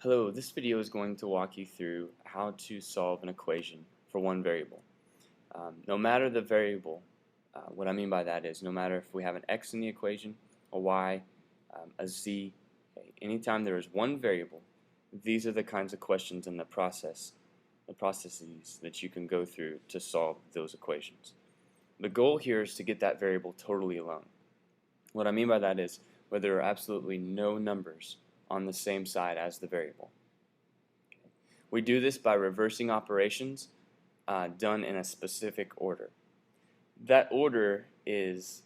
Hello, this video is going to walk you through how to solve an equation for one variable. No matter the variable, what I mean by that is no matter if we have an x in the equation, a y, a z, okay, anytime there is one variable, these are the kinds of questions in the processes that you can go through to solve those equations. The goal here is to get that variable totally alone. What I mean by that is where there are absolutely no numbers on the same side as the variable. We do this by reversing operations done in a specific order. That order is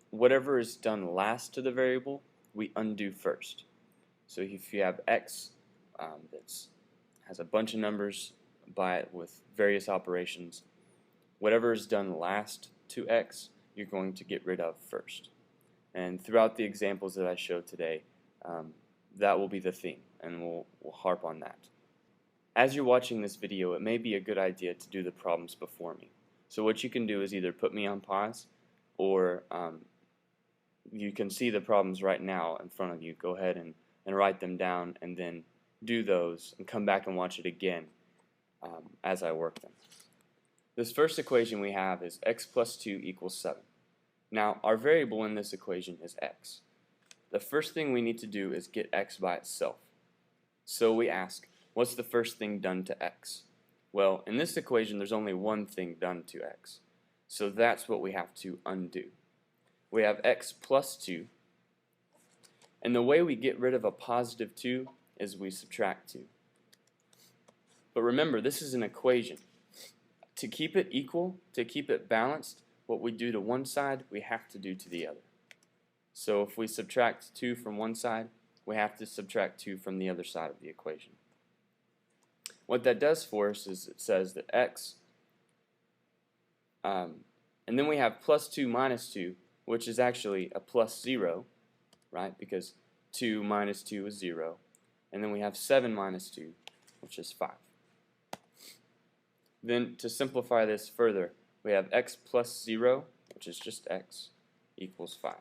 whatever is done last to the variable, we undo first. So if you have x that has a bunch of numbers by it with various operations, whatever is done last to x, you're going to get rid of first. And throughout the examples that I showed today, that will be the theme, and we'll harp on that. As you're watching this video, it may be a good idea to do the problems before me. So what you can do is either put me on pause, or you can see the problems right now in front of you. Go ahead and write them down, and then do those, and come back and watch it again as I work them. This first equation we have is x plus 2 equals 7. Now, our variable in this equation is x. The first thing we need to do is get x by itself. So we ask, what's the first thing done to x? Well, in this equation, there's only one thing done to x. So that's what we have to undo. We have x plus 2. And the way we get rid of a positive 2 is we subtract 2. But remember, this is an equation. To keep it equal, to keep it balanced, what we do to one side, we have to do to the other. So if we subtract 2 from one side, we have to subtract 2 from the other side of the equation. What that does for us is it says that x, and then we have plus 2 minus 2, which is actually a plus 0, right? Because 2 minus 2 is 0. And then we have 7 minus 2, which is 5. Then to simplify this further, we have x plus 0, which is just x, equals 5.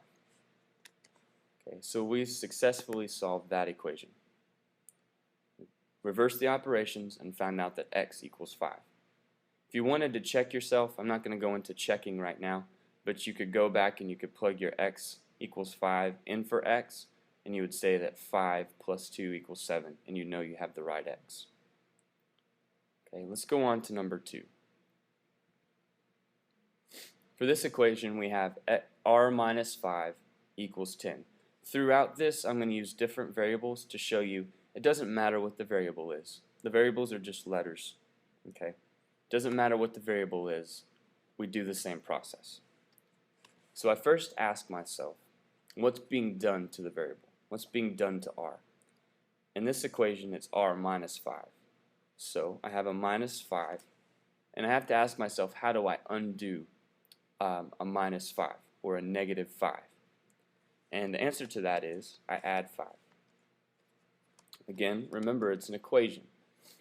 Okay, so we successfully solved that equation. Reversed the operations and found out that x equals 5. If you wanted to check yourself, I'm not going to go into checking right now, but you could go back and you could plug your x equals 5 in for x, and you would say that 5 plus 2 equals 7, and you know you have the right x. Okay, let's go on to number 2. For this equation, we have r minus 5 equals 10. Throughout this, I'm going to use different variables to show you it doesn't matter what the variable is. The variables are just letters. Okay? It doesn't matter what the variable is. We do the same process. So I first ask myself, what's being done to the variable? What's being done to r? In this equation, it's r minus 5. So I have a minus 5, and I have to ask myself, how do I undo a minus 5 or a negative 5? And the answer to that is I add 5. Again, remember, it's an equation.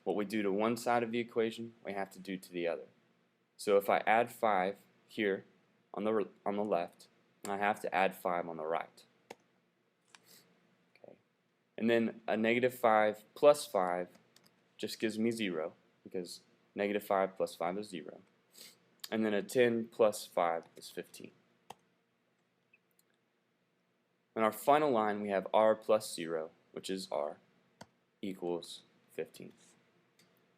What we do to one side of the equation, we have to do to the other. So if I add 5 here on the left, I have to add 5 on the right. Okay. And then a negative 5 plus 5 just gives me 0, because negative 5 plus 5 is 0. And then a 10 plus 5 is 15. In our final line, we have r plus 0, which is r, equals 15.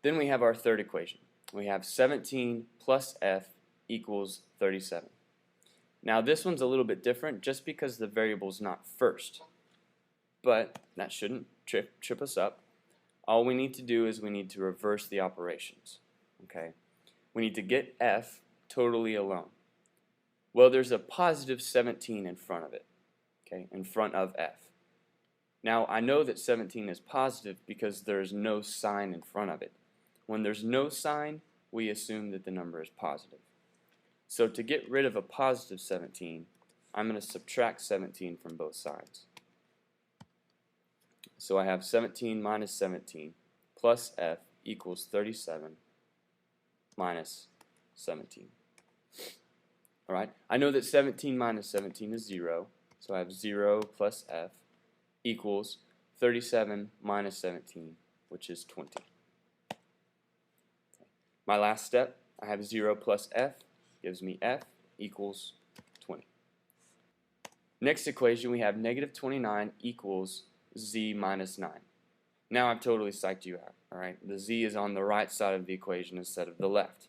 Then we have our third equation. We have 17 plus f equals 37. Now this one's a little bit different just because the variable's not first. But that shouldn't trip us up. All we need to do is we need to reverse the operations. Okay? We need to get f totally alone. Well, there's a positive 17 in front of it. Okay, in front of f. Now I know that 17 is positive because there's no sign in front of it. When there's no sign, we assume that the number is positive. So to get rid of a positive 17, I'm going to subtract 17 from both sides. So I have 17 minus 17 plus f equals 37 minus 17. Alright, I know that 17 minus 17 is 0. So I have 0 plus f equals 37 minus 17, which is 20. My last step, I have 0 plus f, gives me f equals 20. Next equation, we have negative 29 equals z minus 9. Now I've totally psyched you out. All right, the z is on the right side of the equation instead of the left.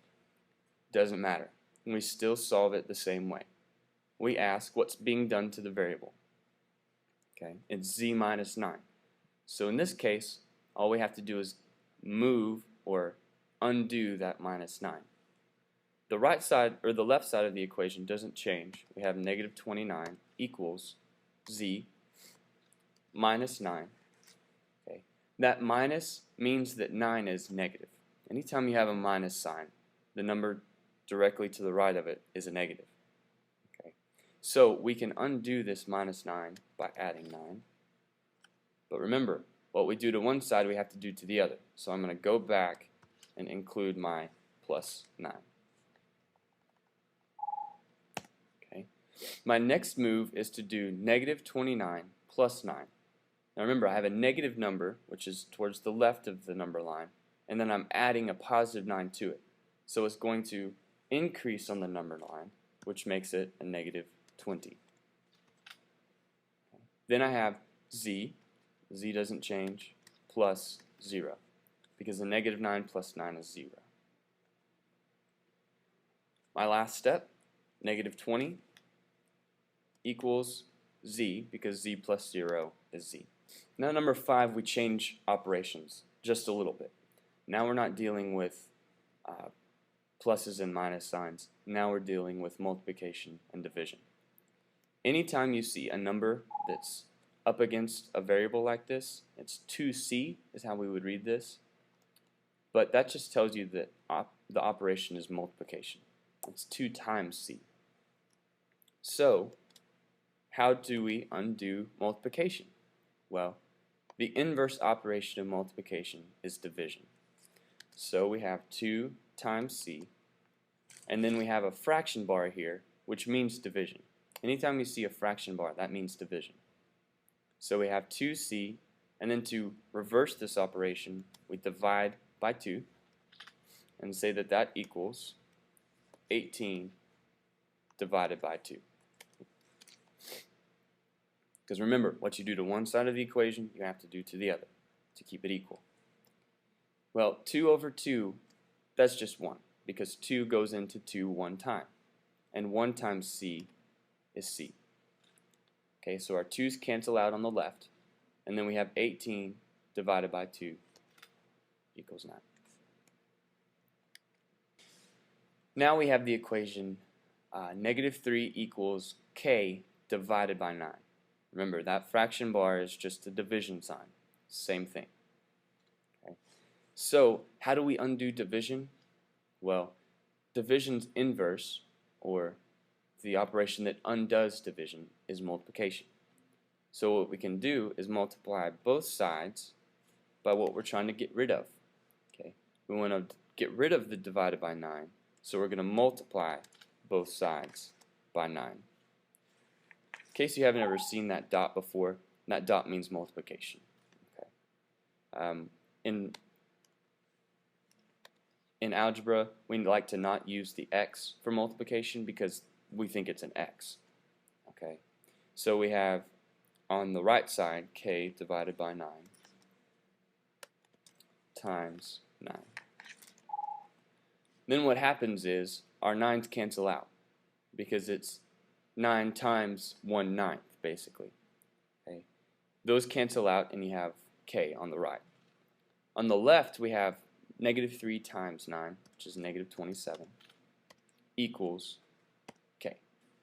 Doesn't matter. We still solve it the same way. We ask what's being done to the variable. Okay, it's z minus 9. So in this case, all we have to do is move or undo that minus 9. The right side or the left side of the equation doesn't change. We have negative 29 equals z minus 9. Okay, that minus means that 9 is negative. Anytime you have a minus sign, the number directly to the right of it is a negative. Okay, so we can undo this minus 9 by adding 9. But remember, what we do to one side we have to do to the other. So I'm going to go back and include my plus 9. Okay. My next move is to do negative 29 plus 9. Now remember, I have a negative number, which is towards the left of the number line, and then I'm adding a positive 9 to it. So it's going to increase on the number line, which makes it a negative 20. Then I have z doesn't change, plus 0, because the negative 9 plus 9 is 0. My last step, negative 20 equals z, because z plus 0 is z. Now number 5, we change operations just a little bit. Now we're not dealing with pluses and minus signs. Now we're dealing with multiplication and division. Anytime you see a number that's up against a variable like this, it's 2c is how we would read this, but that just tells you that the operation is multiplication. It's 2 times c. So how do we undo multiplication? Well, the inverse operation of multiplication is division. So we have 2 times c, and then we have a fraction bar here, which means division. Anytime you see a fraction bar, that means division. So we have 2c, and then to reverse this operation, we divide by 2 and say that that equals 18 divided by 2. Because remember, what you do to one side of the equation, you have to do to the other to keep it equal. Well, 2 over 2, that's just 1, because 2 goes into 2 one time, and 1 times c is c. Okay, so our 2's cancel out on the left, and then we have 18 divided by 2 equals 9. Now we have the equation negative 3 equals k divided by 9. Remember, that fraction bar is just a division sign. Same thing. Okay. So how do we undo division? Well, division's inverse, or the operation that undoes division, is multiplication. So what we can do is multiply both sides by what we're trying to get rid of. Okay. We want to get rid of the divided by 9, so we're going to multiply both sides by 9. In case you haven't ever seen that dot before, that dot means multiplication. Okay. In algebra, we like to not use the x for multiplication because we think it's an x. Okay. So we have on the right side k divided by 9 times 9. Then what happens is our 9's cancel out because it's 9 times 1/9 basically. Okay. Those cancel out and you have k on the right. On the left we have negative 3 times 9, which is negative 27, equals